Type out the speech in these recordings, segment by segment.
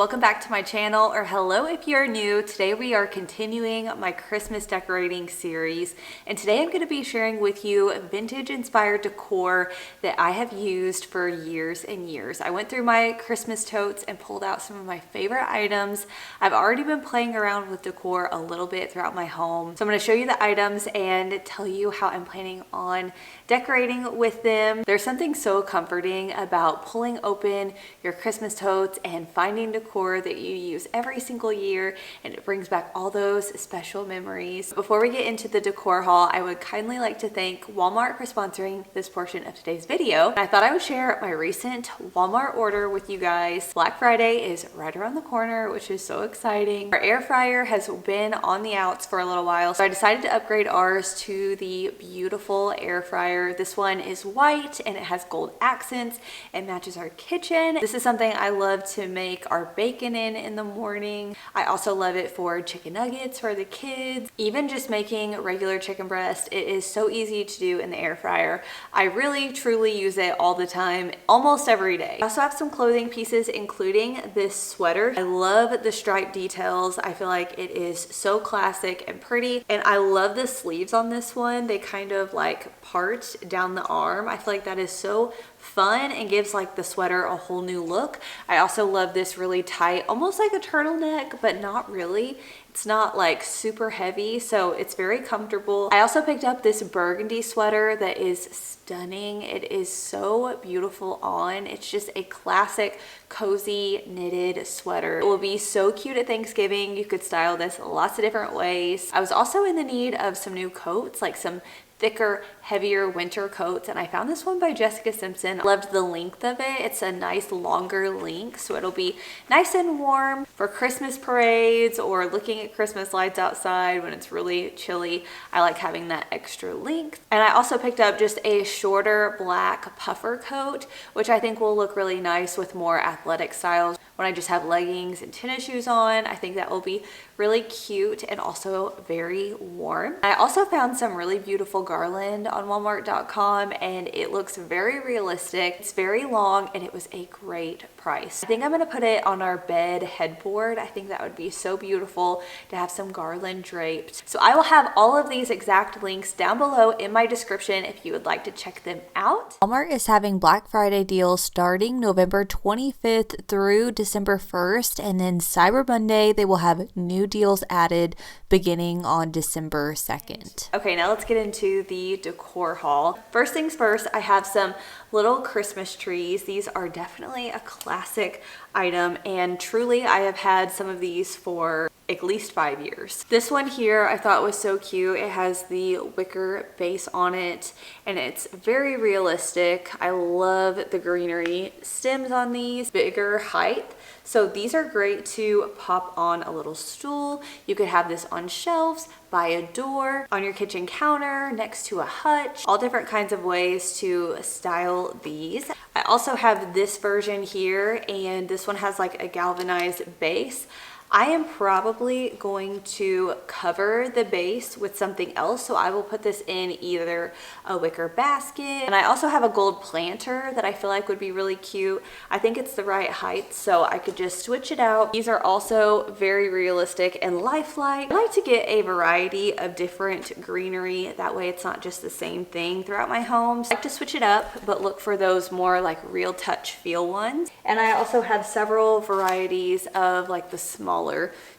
welcome back to my channel, or hello if you're new. Today we are continuing my Christmas decorating series, and today I'm going to be sharing with you vintage inspired decor that I have used for years and years. I went through my Christmas totes and pulled out some of my favorite items. I've already been playing around with decor a little bit throughout my home, so I'm going to show you the items and tell you how I'm planning on decorating with them. There's something so comforting about pulling open your Christmas totes and finding decor that you use every single year, and it brings back all those special memories. Before we get into the decor haul, I would kindly like to thank Walmart for sponsoring this portion of today's video. I thought I would share my recent Walmart order with you guys. Black Friday is right around the corner, which is so exciting. Our air fryer has been on the outs for a little while, so I decided to upgrade ours to the beautiful air fryer. This one is white and it has gold accents and matches our kitchen. This is something I love to make our bacon in the morning. I also love it for chicken nuggets for the kids. Even just making regular chicken breast, it is so easy to do in the air fryer. I really truly use it all the time, almost every day. I also have some clothing pieces, including this sweater. I love the stripe details. I feel like it is so classic and pretty, and I love the sleeves on this one. They kind of like part down the arm. I feel like that is so fun and gives like the sweater a whole new look. I also love this really tight, almost like a turtleneck, but not really. It's not like super heavy, so it's very comfortable. I also picked up this burgundy sweater that is stunning. It is so beautiful on. It's just a classic cozy knitted sweater. It will be so cute at Thanksgiving. You could style this lots of different ways. I was also in the need of some new coats, like some thicker, heavier winter coats, and I found this one by Jessica Simpson. Loved the length of it. It's a nice longer length, so it'll be nice and warm for Christmas parades or looking at Christmas lights outside when it's really chilly. I like having that extra length. And I also picked up just a shorter black puffer coat, which I think will look really nice with more athletic styles. When I just have leggings and tennis shoes on, I think that will be really cute and also very warm. I also found some really beautiful garland on walmart.com, and it looks very realistic. It's very long and it was a great price. I think I'm gonna put it on our bed headboard. I think that would be so beautiful to have some garland draped. So I will have all of these exact links down below in my description if you would like to check them out. Walmart is having Black Friday deals starting November 25th through December 1st, and then Cyber Monday they will have new deals added beginning on December 2nd. Okay, now let's get into the decor haul. First things first, I have some little Christmas trees. These are definitely a classic item, and truly I have had some of these for at least 5 years. This one here I thought was so cute. It has the wicker base on it and it's very realistic. I love the greenery stems on these, bigger height. So these are great to pop on a little stool. You could have this on shelves, by a door, on your kitchen counter, next to a hutch, all different kinds of ways to style these. I also have this version here, and this one has like a galvanized base. I am probably going to cover the base with something else, so I will put this in either a wicker basket. And I also have a gold planter that I feel like would be really cute. I think it's the right height, so I could just switch it out. These are also very realistic and lifelike. I like to get a variety of different greenery, that way it's not just the same thing throughout my home. So I like to switch it up, but look for those more like real touch feel ones. And I also have several varieties of like the smaller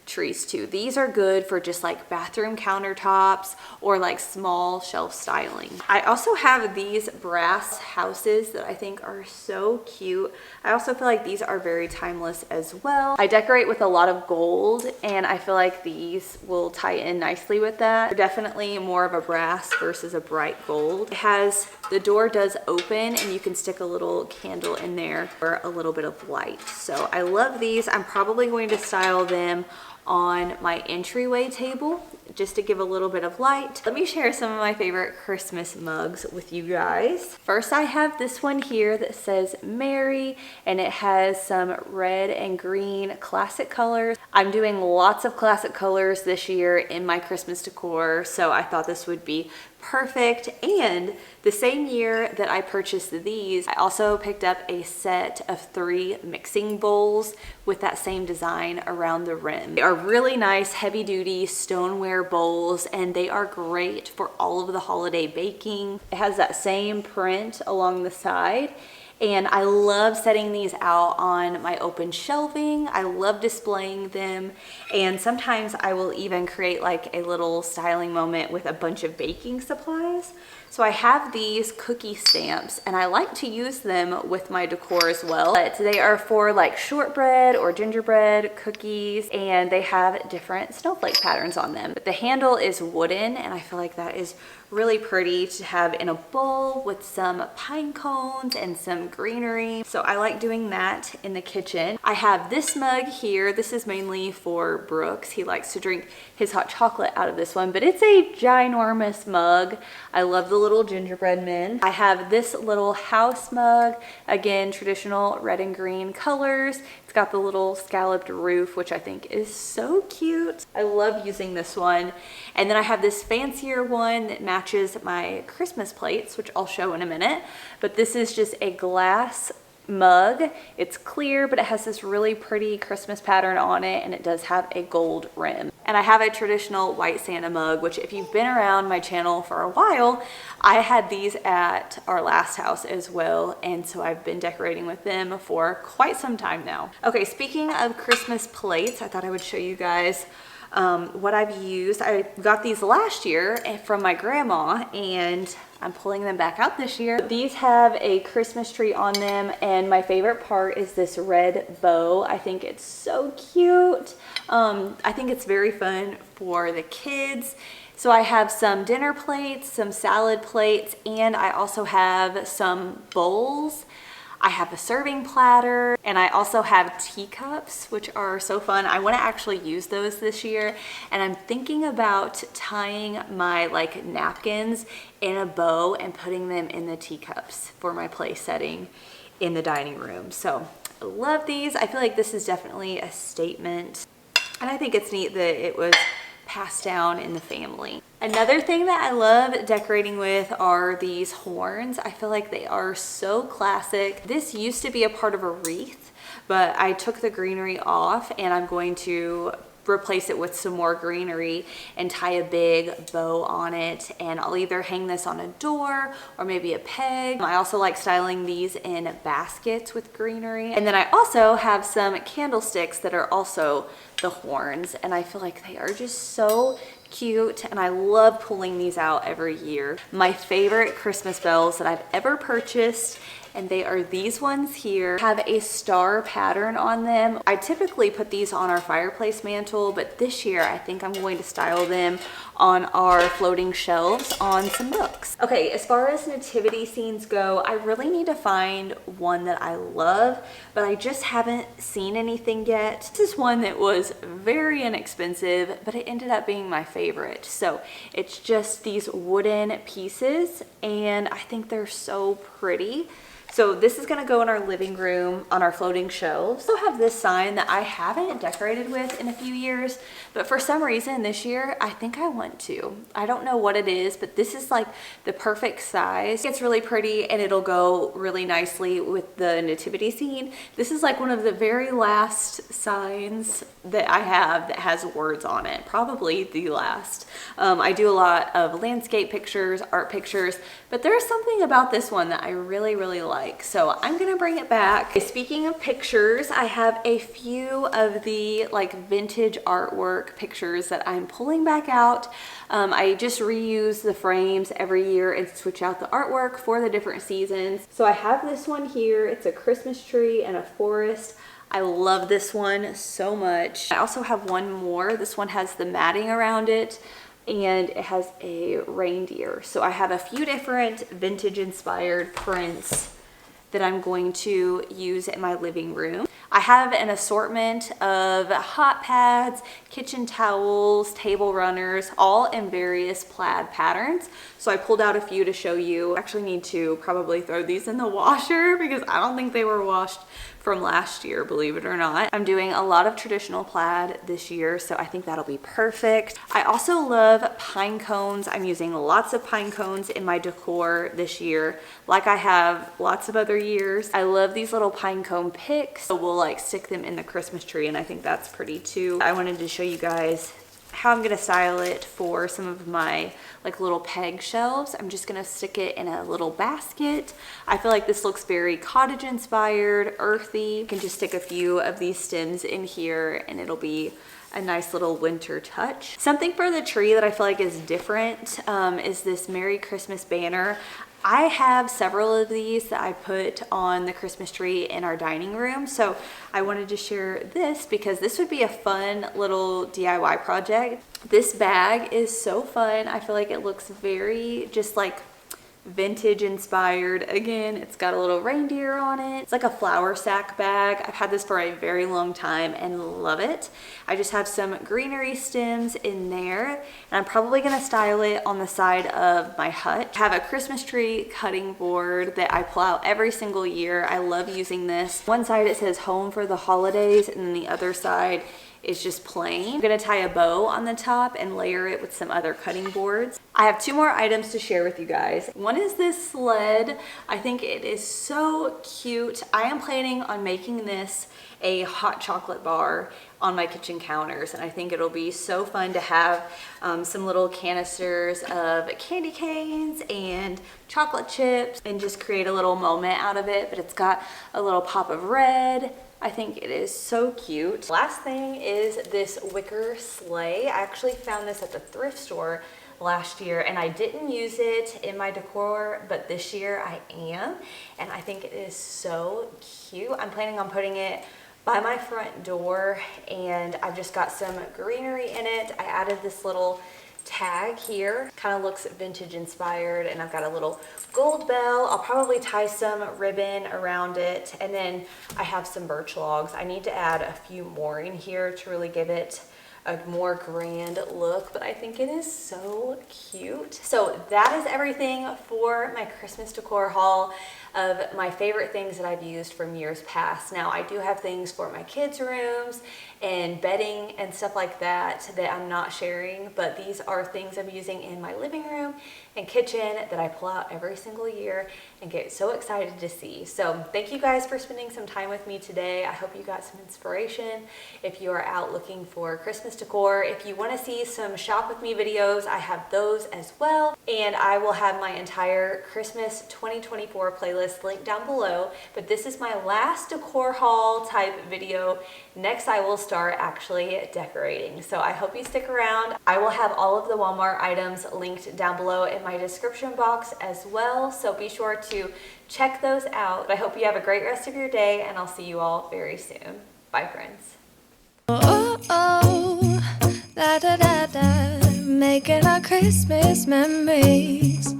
trees too. These are good for just like bathroom countertops or like small shelf styling. I also have these brass houses that I think are so cute. I also feel like these are very timeless as well. I decorate with a lot of gold, and I feel like these will tie in nicely with that. They're definitely more of a brass versus a bright gold. It has, the door does open and you can stick a little candle in there for a little bit of light. So I love these. I'm probably going to style them on my entryway table just to give a little bit of light. Let me share some of my favorite Christmas mugs with you guys. First, I have this one here that says Merry, and it has some red and green classic colors. I'm doing lots of classic colors this year in my Christmas decor, so I thought this would be perfect. And the same year that I purchased these, I also picked up a set of 3 mixing bowls with that same design around the rim. They are really nice, heavy-duty stoneware bowls, and they are great for all of the holiday baking. It has that same print along the side. And I love setting these out on my open shelving. I love displaying them. And sometimes I will even create like a little styling moment with a bunch of baking supplies. So I have these cookie stamps, and I like to use them with my decor as well. But they are for like shortbread or gingerbread cookies, and they have different snowflake patterns on them. But the handle is wooden, and I feel like that is really pretty to have in a bowl with some pine cones and some greenery. So I like doing that in the kitchen. I have this mug here. This is mainly for Brooks. He likes to drink his hot chocolate out of this one, but it's a ginormous mug. I love the little gingerbread men. I have this little house mug, again, traditional red and green colors. It's got the little scalloped roof, which I think is so cute. I love using this one. And then I have this fancier one that matches my Christmas plates, which I'll show in a minute. But this is just a glass mug. It's clear, but it has this really pretty Christmas pattern on it, and it does have a gold rim. And I have a traditional white Santa mug, which if you've been around my channel for a while, I had these at our last house as well, and so I've been decorating with them for quite some time now. Okay, speaking of Christmas plates, I thought I would show you guys what I've used. I got these last year from my grandma, and I'm pulling them back out this year. These have a Christmas tree on them, and my favorite part is this red bow. I think it's so cute. I think it's very fun for the kids. So I have some dinner plates, some salad plates, and I also have some bowls. I have a serving platter, and I also have teacups, which are so fun. I want to actually use those this year, and I'm thinking about tying my like napkins in a bow and putting them in the teacups for my place setting in the dining room. So I love these. I feel like this is definitely a statement, and I think it's neat that it was passed down in the family. Another thing that I love decorating with are these horns. I feel like they are so classic. This used to be a part of a wreath, but I took the greenery off, and I'm going to replace it with some more greenery and tie a big bow on it, and I'll either hang this on a door or maybe a peg. I also like styling these in baskets with greenery, and then I also have some candlesticks that are also the horns, and I feel like they are just so cute, and I love pulling these out every year. My favorite Christmas bells that I've ever purchased, and they are these ones here, have a star pattern on them. I typically put these on our fireplace mantle, but this year I think I'm going to style them on our floating shelves on some books. Okay, as far as nativity scenes go, I really need to find one that I love, but I just haven't seen anything yet. This is one that was very inexpensive, but it ended up being my favorite. So it's just these wooden pieces, and I think they're so pretty. So this is gonna go in our living room on our floating shelves. I also have this sign that I haven't decorated with in a few years, but for some reason this year, I think I want to. I don't know what it is, but this is like the perfect size. It's really pretty, and it'll go really nicely with the nativity scene. This is like one of the very last signs that I have that has words on it, probably the last. I do a lot of landscape pictures, art pictures, but there's something about this one that I really, really like. So I'm gonna bring it back. Speaking of pictures, I have a few of the like vintage artwork pictures that I'm pulling back out. I just reuse the frames every year and switch out the artwork for the different seasons. So I have this one here. It's a Christmas tree and a forest. I love this one so much. I also have one more. This one has the matting around it, and it has a reindeer. So I have a few different vintage inspired prints that I'm going to use in my living room. I have an assortment of hot pads, kitchen towels, table runners, all in various plaid patterns. So I pulled out a few to show you. I actually need to probably throw these in the washer because I don't think they were washed from last year, believe it or not. I'm doing a lot of traditional plaid this year, so I think that'll be perfect. I also love pine cones. I'm using lots of pine cones in my decor this year, like I have lots of other years. I love these little pine cone picks, so we'll like stick them in the Christmas tree, and I think that's pretty too. I wanted to show you guys how I'm gonna style it for some of my like little peg shelves. I'm just gonna stick it in a little basket. I feel like this looks very cottage inspired, earthy. You can just stick a few of these stems in here and it'll be a nice little winter touch. Something for the tree that I feel like is different is this Merry Christmas banner. I have several of these that I put on the Christmas tree in our dining room. So I wanted to share this because this would be a fun little DIY project. This bag is so fun. I feel like it looks very just like vintage inspired. Again, it's got a little reindeer on it. It's like a flour sack bag. I've had this for a very long time and love it. I just have some greenery stems in there, and I'm probably gonna style it on the side of my hut. I have a Christmas tree cutting board that I pull out every single year. I love using this. One side it says home for the holidays, and then the other side is just plain. I'm gonna tie a bow on the top and layer it with some other cutting boards. I have two more items to share with you guys. One is this sled. I think it is so cute. I am planning on making this a hot chocolate bar on my kitchen counters, and I think it'll be so fun to have some little canisters of candy canes and chocolate chips and just create a little moment out of it. But it's got a little pop of red. I think it is so cute. Last thing is this wicker sleigh. I actually found this at the thrift store last year and I didn't use it in my decor, but this year I am, and I think it is so cute. I'm planning on putting it by my front door, and I've just got some greenery in it. I added this little tag here, kind of looks vintage inspired, and I've got a little gold bell. I'll probably tie some ribbon around it, and then I have some birch logs. I need to add a few more in here to really give it a more grand look, but I think it is so cute. So that is everything for my Christmas decor haul of my favorite things that I've used from years past. Now I do have things for my kids' rooms and bedding and stuff like that that I'm not sharing, but these are things I'm using in my living room and kitchen that I pull out every single year and get so excited to see. So thank you guys for spending some time with me today. I hope you got some inspiration if you are out looking for Christmas decor. If you want to see some shop with me videos, I have those as well, and I will have my entire Christmas 2024 playlist linked down below. But this is my last decor haul type video. Next I will start actually decorating, so I hope you stick around. I will have all of the Walmart items linked down below in my description box as well, so be sure to check those out. I hope you have a great rest of your day, and I'll see you all very soon. Bye, friends. Oh, oh, da da da da, making our Christmas memories.